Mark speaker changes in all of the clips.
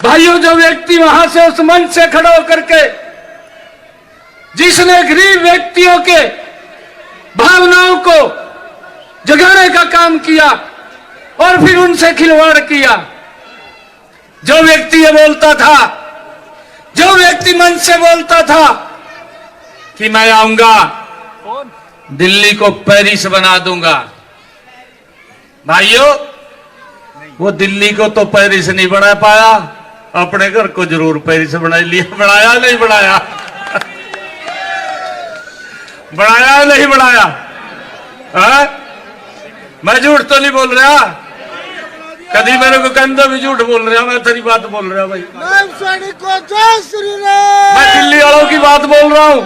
Speaker 1: भाइयों, जो व्यक्ति वहां से उस मंच से खड़ा होकर के जिसने गरीब व्यक्तियों के भावनाओं को जगाने का काम किया और फिर उनसे खिलवाड़ किया, जो व्यक्ति ये बोलता था, जो व्यक्ति मंच से बोलता था कि मैं आऊंगा दिल्ली को पेरिस बना दूंगा, भाइयों वो दिल्ली को तो पेरिस नहीं बना पाया, अपने घर को जरूर पेरिस बना लिया। बनाया नहीं बनाया? बनाया नहीं बनाया? मैं झूठ तो नहीं बोल रहा, कभी मेरे को कंधा भी झूठ बोल रहा, मैं तेरी बात बोल रहा भाई। मैं दिल्ली वालों की बात बोल रहा हूं,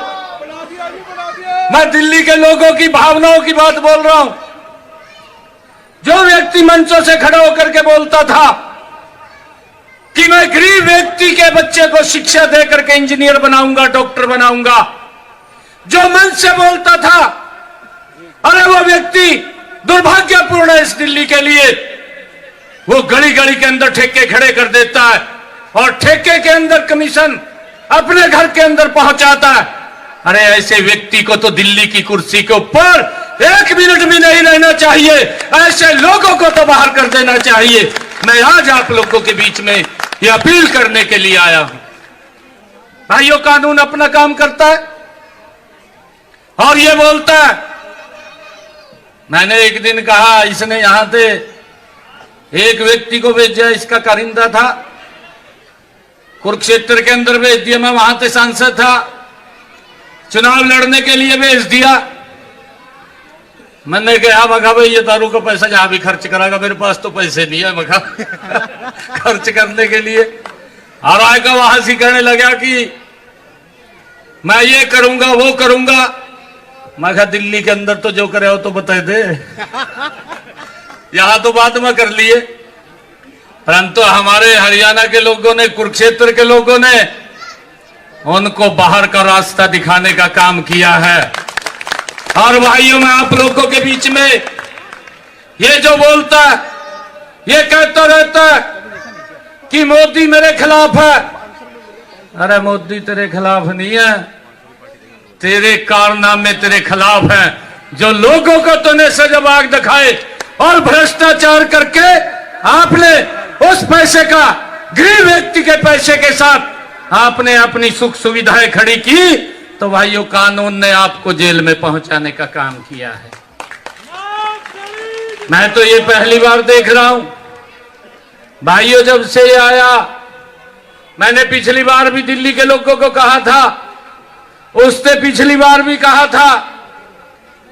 Speaker 1: मैं दिल्ली के लोगों की भावनाओं की बात बोल रहा हूं। जो व्यक्ति मंचों से खड़ा होकर के बोलता था कि मैं गरीब व्यक्ति के बच्चे को शिक्षा देकर के इंजीनियर बनाऊंगा, डॉक्टर बनाऊंगा, जो मंच से बोलता था, अरे वो व्यक्ति दुर्भाग्यपूर्ण है इस दिल्ली के लिए। वो गली गली के अंदर ठेके खड़े कर देता है और ठेके के अंदर कमीशन अपने घर के अंदर पहुंचाता है। अरे ऐसे व्यक्ति को तो दिल्ली की कुर्सी के ऊपर 1 मिनट भी नहीं रहना चाहिए, ऐसे लोगों को तो बाहर कर देना चाहिए। मैं आज आप लोगों के बीच में ये अपील करने के लिए आया हूं। भाइयों, कानून अपना काम करता है और ये बोलता है। मैंने एक दिन कहा, इसने यहां से एक व्यक्ति को भेजा, इसका कारिंदा था, कुरुक्षेत्र के अंदर भेज दिया। मैं वहां से सांसद था, चुनाव लड़ने के लिए भेज दिया। मैंने कहा मखा भाई ये दारू का पैसा जहां भी खर्च कराएगा, मेरे पास तो पैसे नहीं है मखा खर्च करने के लिए। और आएगा वहां से कहने लगा कि मैं ये करूंगा वो करूंगा। मैं कहा दिल्ली के अंदर तो जो करे हो तो बता दे यहां तो बात में कर लिए, परंतु हमारे हरियाणा के लोगों ने, कुरुक्षेत्र के लोगों ने उनको बाहर का रास्ता दिखाने का काम किया है। और भाइयों, मैं आप लोगों के बीच में ये जो बोलता है, ये कहता रहता है कि मोदी मेरे खिलाफ है। अरे मोदी तेरे खिलाफ नहीं है, तेरे कारनामे तेरे खिलाफ है। जो लोगों को तूने सजाबाग दिखाए और भ्रष्टाचार करके आपने उस पैसे का, गरीब व्यक्ति के पैसे के साथ आपने अपनी सुख सुविधाएं खड़ी की, तो भाइयों कानून ने आपको जेल में पहुंचाने का काम किया है। मैं तो ये पहली बार देख रहा हूं भाइयों, जब से ये आया। मैंने पिछली बार भी दिल्ली के लोगों को कहा था, उससे पिछली बार भी कहा था,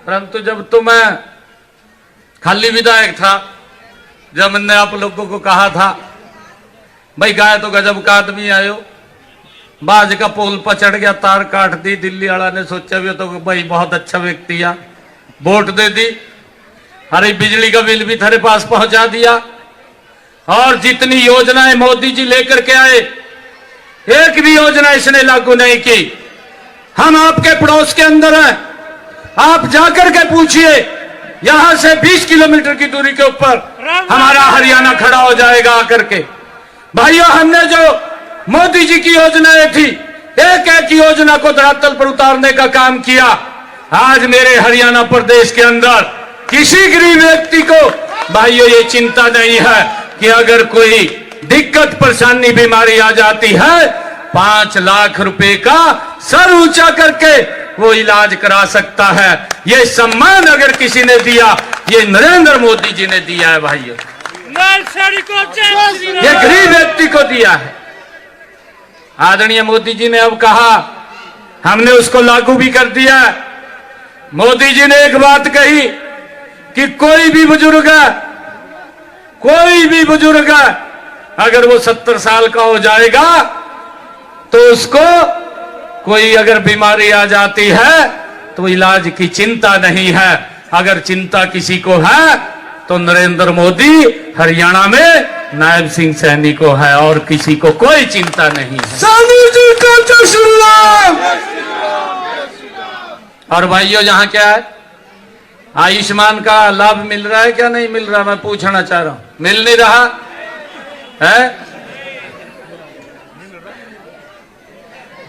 Speaker 1: परंतु जब तो मैं खाली विधायक था, जब मैंने आप लोगों को कहा था भाई गाय तो गजब का आदमी आयो, बाज का पोल पर चढ़ गया, तार काट दी। दिल्ली वाला ने सोचा भी तो भाई बहुत अच्छा व्यक्ति है, वोट दे दी। अरे बिजली का बिल भी तेरे पास पहुंचा दिया, और जितनी योजनाएं मोदी जी लेकर के आए, एक भी योजना इसने लागू नहीं की। हम आपके पड़ोस के अंदर हैं, आप जाकर के पूछिए, यहां से 20 किलोमीटर की दूरी के ऊपर हमारा हरियाणा खड़ा हो जाएगा आकर के। भाइयों, हमने जो मोदी जी की योजनाएं थी, एक एक योजना को धरातल पर उतारने का काम किया। आज मेरे हरियाणा प्रदेश के अंदर किसी गरीब व्यक्ति को भाइयों ये चिंता नहीं है कि अगर कोई दिक्कत परेशानी बीमारी आ जाती है, 5 लाख रुपए का सर ऊंचा करके वो इलाज करा सकता है। ये सम्मान अगर किसी ने दिया, ये नरेंद्र मोदी जी ने दिया है भाइयों, ये गरीब व्यक्ति को दिया है। आदरणीय मोदी जी ने अब कहा, हमने उसको लागू भी कर दिया। मोदी जी ने एक बात कही कि कोई भी बुजुर्ग अगर वो 70 साल का हो जाएगा तो उसको कोई अगर बीमारी आ जाती है तो इलाज की चिंता नहीं है। अगर चिंता किसी को है तो नरेंद्र मोदी हरियाणा में नायब सिंह सैनी को है, और किसी को कोई चिंता नहीं है। और भाइयों, यहाँ क्या है, आयुष्मान का लाभ मिल रहा है क्या नहीं मिल रहा, मैं पूछना चाह रहा हूं। मिल नहीं रहा है?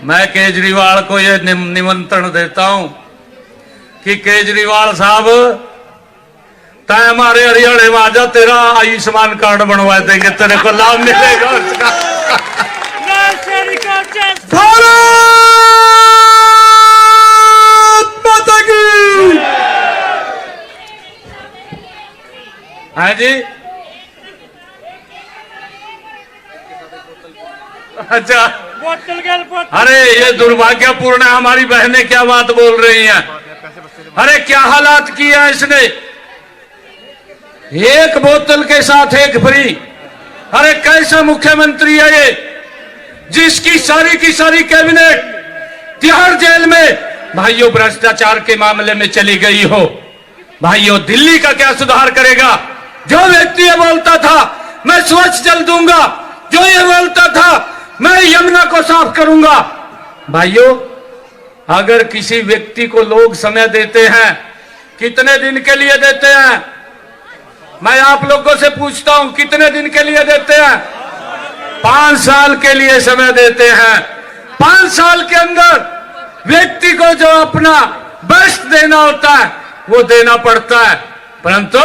Speaker 1: मैं केजरीवाल को यह निमंत्रण देता हूं कि केजरीवाल साहब तय हमारे हरियाणा में आजा, तेरा आयुष्मान कार्ड बनवा देंगे, तेरे को लाभ मिलेगा उसका। भारत माता की। हाँ जी, अच्छा। अरे ये दुर्भाग्यपूर्ण है, हमारी बहनें क्या बात बोल रही हैं। अरे क्या हालात किया इसने, एक बोतल के साथ एक फ्री। अरे कैसा मुख्यमंत्री है ये, जिसकी सारी की सारी कैबिनेट तिहाड़ जेल में भाइयों भ्रष्टाचार के मामले में चली गई हो। भाइयों दिल्ली का क्या सुधार करेगा? जो व्यक्ति ये बोलता था मैं स्वच्छ जल दूंगा, जो ये बोलता था मैं यमुना को साफ करूंगा। भाइयों अगर किसी व्यक्ति को लोग समय देते हैं, कितने दिन के लिए देते हैं? मैं आप लोगों से पूछता हूं, कितने दिन के लिए देते हैं? 5 साल के लिए समय देते हैं। 5 साल के अंदर व्यक्ति को जो अपना बेस्ट देना होता है वो देना पड़ता है, परंतु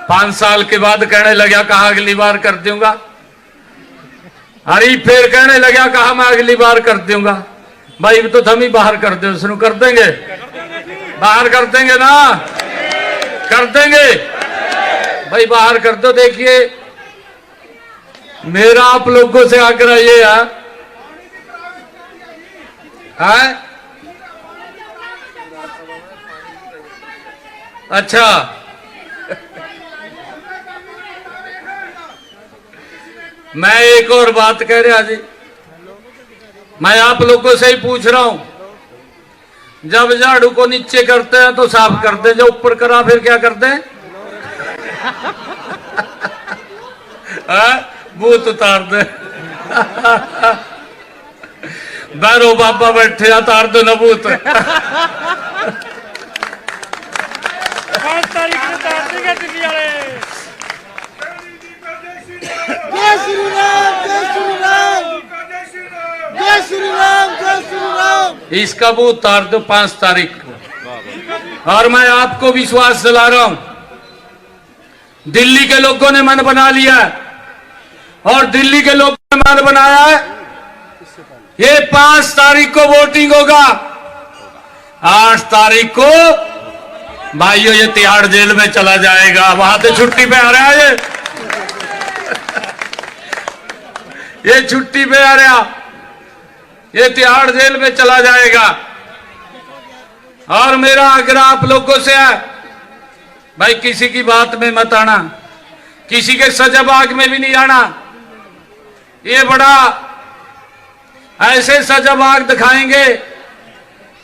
Speaker 1: 5 साल के बाद कहने लगा कहा अगली बार कर दूंगा। अरे फिर कहने लगा कहा मैं अगली बार कर दूंगा। भाई तो हम ही बाहर कर दे, शुरू कर देंगे, बाहर कर देंगे ना, कर देंगे भाई, बाहर कर दो। देखिए मेरा आप लोगों से आग्रह ये है। अच्छा मैं एक और बात कह रहा जी, मैं आप लोगों से ही पूछ रहा हूं, जब झाड़ू को नीचे करते हैं तो साफ करते हैं, जो ऊपर करा फिर क्या करते हैं? भूत उतार दे। बैरो बाबा बैठे उतार दो ना भूत।
Speaker 2: जय श्री राम, जय श्री राम, जय श्री राम, जय श्री राम।
Speaker 1: इसका वो उतार दो 5 तारीख को। और मैं आपको विश्वास दिला रहा हूं, दिल्ली के लोगों ने मन बना लिया है, और दिल्ली के लोगों ने मन बनाया है, ये 5 तारीख को वोटिंग होगा। 8 तारीख को भाइयों ये तिहाड़ जेल में चला जाएगा, वहां से छुट्टी पे आ रहा है ये छुट्टी पे आ रहा, ये तिहाड़ जेल में चला जाएगा। और मेरा आग्रह आप लोगों से है, भाई किसी की बात में मत आना, किसी के सजाबाग में भी नहीं आना। ये बड़ा ऐसे सजाबाग दिखाएंगे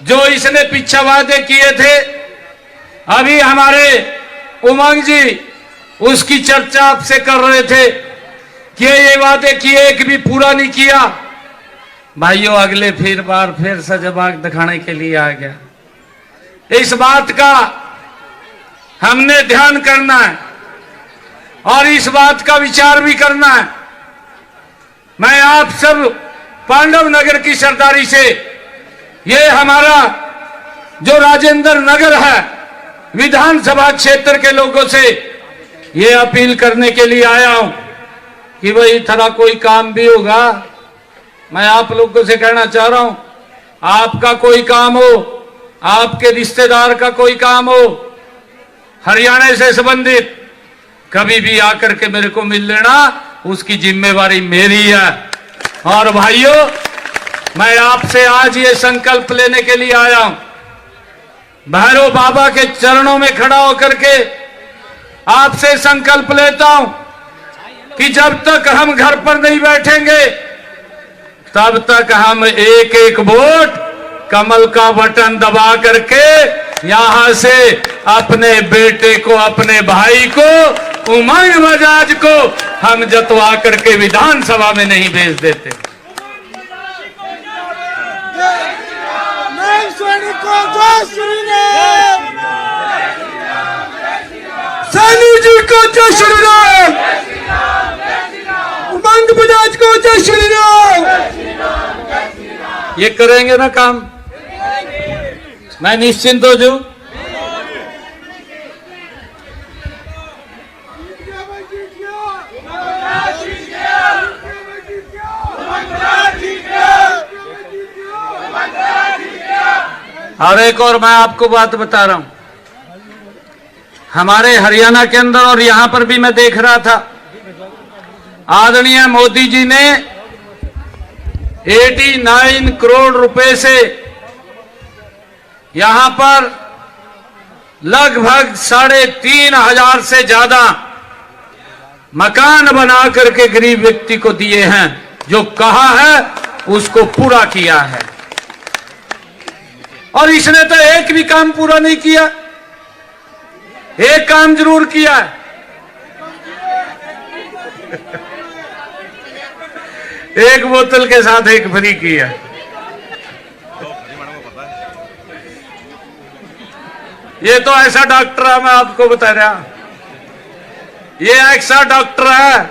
Speaker 1: जो इसने पीछे वादे किए थे। अभी हमारे उमंग जी उसकी चर्चा आपसे कर रहे थे कि ये वादे किए, एक भी पूरा नहीं किया। भाइयों अगले बार फिर सजाबाग दिखाने के लिए आ गया। इस बात का हमने ध्यान करना है और इस बात का विचार भी करना है। मैं आप सब पांडव नगर की सरदारी से, ये हमारा जो राजेंद्र नगर है विधानसभा क्षेत्र के लोगों से ये अपील करने के लिए आया हूं कि भाई थोड़ा कोई काम भी होगा। मैं आप लोगों से कहना चाह रहा हूं, आपका कोई काम हो, आपके रिश्तेदार का कोई काम हो हरियाणा से संबंधित, कभी भी आकर के मेरे को मिल लेना, उसकी जिम्मेवारी मेरी है। और भाइयों मैं आपसे आज ये संकल्प लेने के लिए आया हूं, भैरव बाबा के चरणों में खड़ा होकर के आपसे संकल्प लेता हूं कि जब तक हम घर पर नहीं बैठेंगे तब तक हम एक एक वोट कमल का बटन दबा करके यहां से अपने बेटे को, अपने भाई को, उमंग बजाज को हम जतवा करके विधानसभा में नहीं भेज देते।
Speaker 2: सानू जी को जय श्री राम, उमंग बजाज को जय श्री राम।
Speaker 1: ये करेंगे ना काम, मैं निश्चिंत हो जाऊं। और एक और मैं आपको बात बता रहा हूं, हमारे हरियाणा के अंदर और यहां पर भी मैं देख रहा था, आदरणीय मोदी जी ने 89 करोड़ रुपए से यहां पर लगभग 3,500 से ज्यादा मकान बना करके गरीब व्यक्ति को दिए हैं। जो कहा है उसको पूरा किया है, और इसने तो एक भी काम पूरा नहीं किया। एक काम जरूर किया है, एक बोतल के साथ एक फ्री किया। ये तो ऐसा डॉक्टर है, मैं आपको बता रहा, ये ऐसा डॉक्टर है,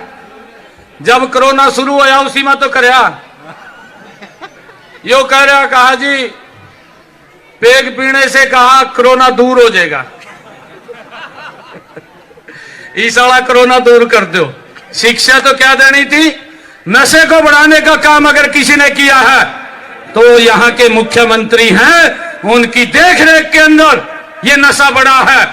Speaker 1: जब कोरोना शुरू होया उसी में तो करया यो कह रहा, कहा जी पेग पीने से कहा कोरोना दूर हो जाएगा। इस वाला कोरोना दूर कर दो। शिक्षा तो क्या देनी थी, नशे को बढ़ाने का काम अगर किसी ने किया है तो यहाँ के मुख्यमंत्री हैं, उनकी देखरेख के अंदर ये नशा बढ़ा है।